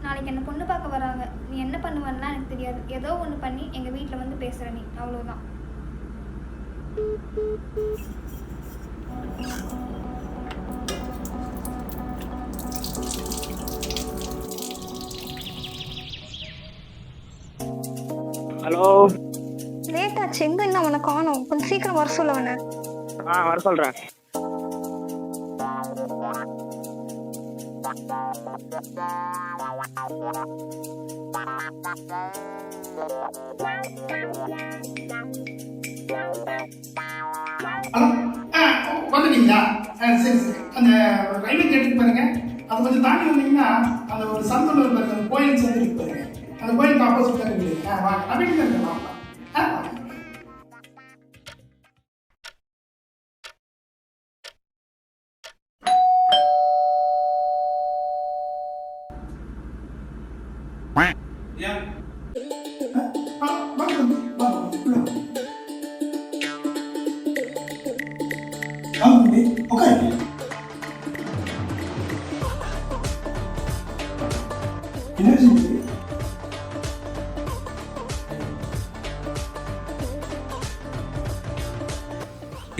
நாளைக்கு என்ன பொண்ணு பார்க்க வராங்க. நீ என்ன பண்ணுவேன்னா எனக்கு தெரியாது. ஏதோ ஒன்று பண்ணி எங்கள் வீட்டில் வந்து பேசுகிற நீ, அவ்வளோதான். ஹலோ, லேட் ஆச்சு. எங்கே இன்னும் அவனை காணோம். கொஞ்சம் சீக்கிரம் வர சொல்ல அவனை. வர சொல்கிறேன். வந்துட்டீங்களா? சரி சரி. அந்த ரயில்வே கேட்டுக்கு பாருங்க, அது கொஞ்சம் தாண்டி வந்தீங்கன்னா அந்த ஒரு சந்தூர் பாருங்க, அந்த கோயில் சந்தை இருக்கு பாருங்க, அந்த கோயிலுக்கு ஆப்போசிட் தான் இருக்குது. வாங்க, நான் வீட்டில் இருக்கேன். வாங்க.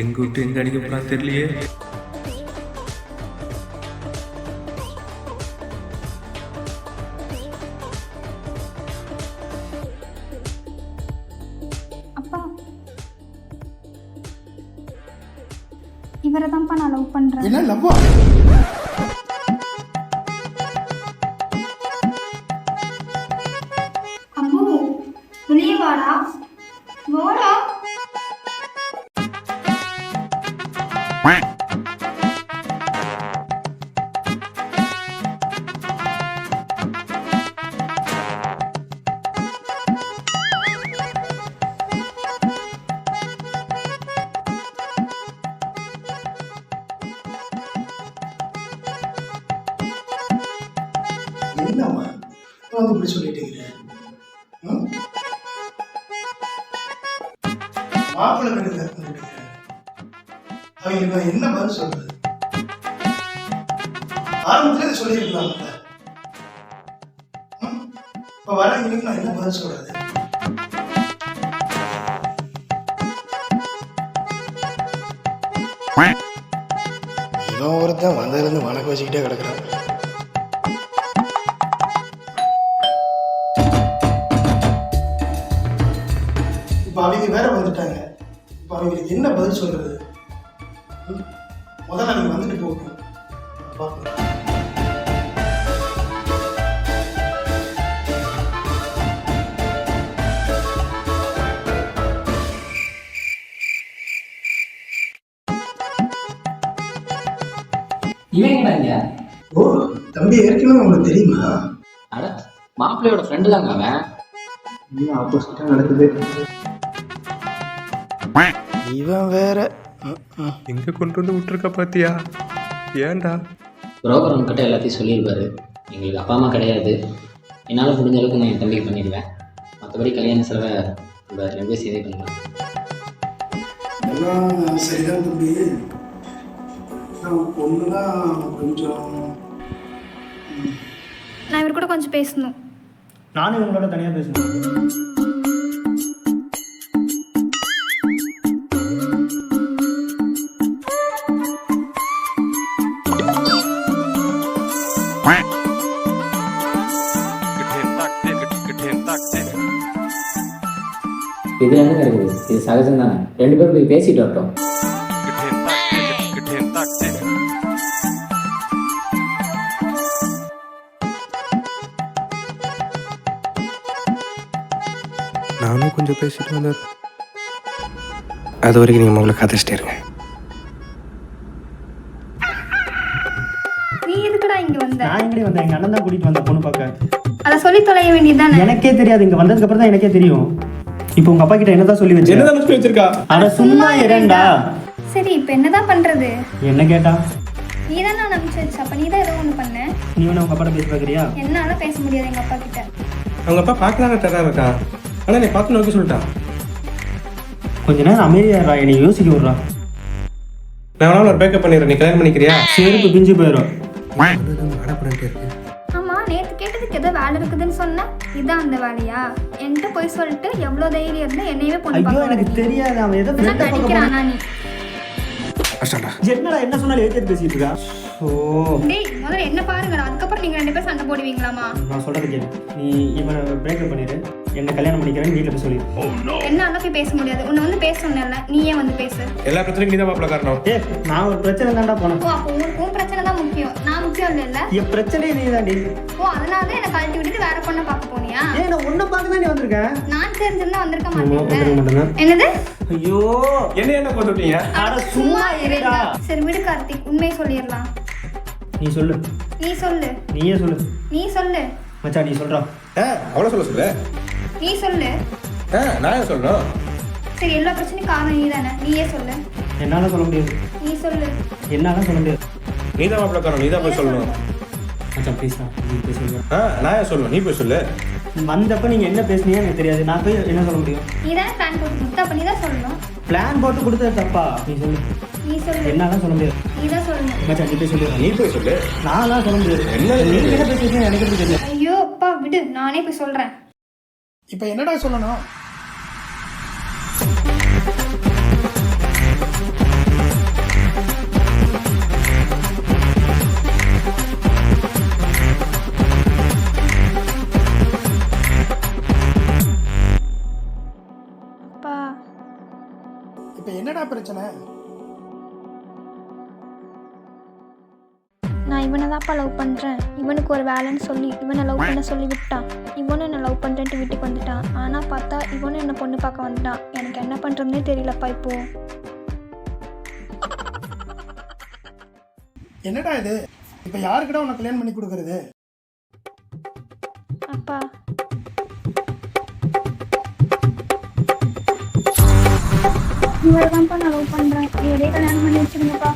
எங்க விட்டு எங்க அடிக்க போறா தெரியலையே. அப்பா, இவரை தான்ப்பா நான் லவ் பண்ணுறேன். என்ன லவ்வா? அம்மு, வெளியே வாடா. வாடா. என்னம்மா வந்து இப்படி சொல்லிட்டு மாப்பிள்ளை வேணுங்க. அவங்களுக்கு நான் என்ன பதில் சொல்றது? ஆரம்பத்துல இதை சொல்லியிருக்கலாம். இப்ப வரவங்களுக்கு நான் என்ன பதில் சொல்றது? இவன் ஒருத்தன் வந்ததுலேருந்து வணக்கம் வச்சுக்கிட்டே கிடக்குறான். இப்போ அவங்க வேற வந்துட்டாங்க. இப்போ அவங்களுக்கு என்ன பதில் சொல்றது? முதல்ல அவங்க வந்துட்டு போகணும். பார்ப்போம். இவங்க ஓ தம்பி, ஏற்கனவே உங்களுக்கு தெரியுமா? அட, மாப்பிள்ளையோட ஃப்ரெண்டு தாங்க அவன். இன்னும் ஆப்போசிட்டா நடக்குது. இவன் வேற எங்க கொண்டு வந்து விட்டுருக்க பாத்தியா? ஏன்டா? புரோக்கர் உங்ககிட்ட எல்லாத்தையும் சொல்லியிருப்பாரு. எங்களுக்கு அப்பா அம்மா கிடையாது. என்னால் முடிஞ்ச அளவுக்கு நான் என் தம்பிக்கு பண்ணிடுவேன். மற்றபடி கல்யாண செலவை நம்ம 2 பேர் சேர்ந்தே பண்ணலாம். எல்லாம் சரிதான் தம்பி. பொண்ணுதான் கொஞ்சம். நான் இவர் கூட கொஞ்சம் பேசணும். நானும் இவங்களோட தனியாக பேசணும். இது என்ன இருக்குது? இது சகஜம் தானே. 2 பேரும் போய் பேசிட்டு வரட்டும். நானும் கொஞ்சம் பேசிட்டு வந்தார். அது வரைக்கும் நீங்கள் உங்களை கதைச்சிட்டே இருங்க. நீ எதுக்குடா இங்கே வந்த? நான் எங்கடி வந்தேன்? எங்கள் அண்ணன் தான் கூட்டிகிட்டு வந்த பொண்ணு பார்க்க. அதை சொல்லி தொலைய வேண்டியதுதானே? எனக்கே தெரியாது. இங்கே வந்ததுக்கப்புறம் தான் எனக்கே தெரியும். இப்போ உங்கள் அப்பா கிட்ட என்னதான் சொல்லி வச்சிருக்கா? அட சும்மா இரண்டா. சரி, இப்போ என்னதான் பண்றது? என்ன கேட்டா? நீ தான் நான் நம்பிச்சு. அப்ப நீ தான் ஏதோ ஒன்று பண்ண. நீ வேணா உங்க அப்பா பேசி பார்க்குறியா? என்னால பேச முடியாது எங்க அப்பா கிட்ட. அவங்க அப்பா பார்க்கலான்னு டெரா இருக்கா. ஆனால் நீ பார்த்து நோக்கி சொல்லிட்டான். கொஞ்ச நேரம் அமைதியாடுறா, என்னை யோசிக்க விட்றா. நான் வேணாலும் ஒரு பேக்கப் பண்ணிடுறேன். நீ கல்யாணம் பண்ணிக்கிறியா? செருப்பு பிஞ்சு போயிடும். ஆமா, நேற்று கேட்டதுக்கு ஏதோ வேலை இருக்குதுன்னு சொன்னேன். இதான் அந்த வேலையா? என்கிட்ட போய் சொல்லிட்டு எவ்வளோ தைரியம் இருந்தா என்னையவே பொண்ணு ஐயோ பார்க்க எனக்கு வரீங்க. தெரியாது, அவன் ஏதோ நான் friend அ பார்க்க நடிக்கிறானா நீ? கஷ்டம்டா. என்னடா என்ன சொன்னாலும் ஏற்று பேசிட்டு இருக்கா. ஓ டேய் முதல்ல என்ன பாருங்கடா, அதுக்கப்புறம் நீங்க 2 பேரும் சண்டை போடுவீங்களாமா? நான் சொல்றது கேளு. நீ இவனை பிரேக்கப் பண்ணிடு, என்ன கல்யாணம் பண்ணிக்கிறேன்னு வீட்டில் போய் சொல்லி. என்னால போய் பேச முடியாது. உன்னை வந்து பேச சொன்னேன்ல, நீயே வந்து பேசு. எல்லா பிரச்சனையும் நீ தான் மாப்பிள்ள காரணம். ஏ நான் ஒரு பிரச்சனை தான்டா போனேன். ஓ அப்போ உன் பிரச்சனை தான் முக்கியம், நான் முக்கியம் இல்லைல்ல? என் பிரச்சனையே நீ தாண்டி. ஓ அதனால தான் என்னை கழட்டி விட்டுட்டு வேற பொண்ணை பார்க்க போனியா? ஏன் நான் உன்னை பார்க்க தான் நீ வந்திருக்கேன். நான் தெரிஞ்சிருந்தா வந்திருக்க வந்துருக்க மாட்டேன். மாட்டேனா? என்னது? ஐயோ என்ன கொண்டு விட்டீங்க? அட சும்மா இருடா. சரி விடு கார்த்திக், உண்மையை சொல்லிடலாம். நீ சொல்லு, நீ சொல்லு, நீயே சொல்லு. நீ சொல்லு, மச்சான் நீ சொல்றா. அவ்வளோ சொல்லு. நீ சொல்லு. நான் ஏன் சொல்லணும்? சரி எல்லா பிரச்சனையும் காரணம் நீ தானே, நீயே சொல்லு. என்னால சொல்ல முடியாது, நீ சொல்லு. என்னால சொல்ல முடியாது. நீ தான் மாப்பிள்ள காரணம், நீ தான் போய் சொல்லணும். மச்சான் ப்ளீஸ் நீ போய் சொல்லு. நான் ஏன் சொல்லணும்? நீ போய் சொல்லு. வந்தப்ப நீங்க என்ன பேசுனீங்க எனக்கு தெரியாது, நான் போய் என்ன சொல்ல முடியும்? நீ தானே பிளான் போட்டு கொடுத்தா, அப்ப நீ தான் சொல்லணும். பிளான் போட்டு கொடுத்தது தப்பா? நீ சொல்லு. நீ சொல்லு. என்னால சொல்ல முடியாது. நீ தான் சொல்லணும். மச்சான் நீ போய் சொல்லு. நீ போய் சொல்லு. நான்லாம் சொல்ல முடியாது. என்ன நீங்க என்ன பேசுறீங்க எனக்கு எப்படி தெரியல. ஐயோ அப்பா விடு, நானே போய் சொல்றேன். இப்போ என்னடா சொல்லணும்? அப்பா இப்போ என்னடா பிரச்சனை? நான் இவனை தான்ப்பா லவ் பண்ணுறேன். இவனுக்கு ஒரு வேலைன்னு சொல்லி இவனை லவ் பண்ண சொல்லி விட்டான். இவனும் என்னை லவ் பண்ணுறேன்ட்டு வீட்டுக்கு வந்துட்டான். ஆனால் பார்த்தா இவனும் என்னை பொண்ணு பார்க்க வந்துட்டான். எனக்கு என்ன பண்ணுறதுனே தெரியலப்பா இப்போ. என்னடா இது? இப்போ யாருக்கிட்ட உனக்கு கல்யாணம் பண்ணி கொடுக்கறது? அப்பா இவரை தான்ப்பா நான் லவ் பண்ணுறேன். இவரே கல்யாணம் பண்ணி வச்சுருங்கப்பா.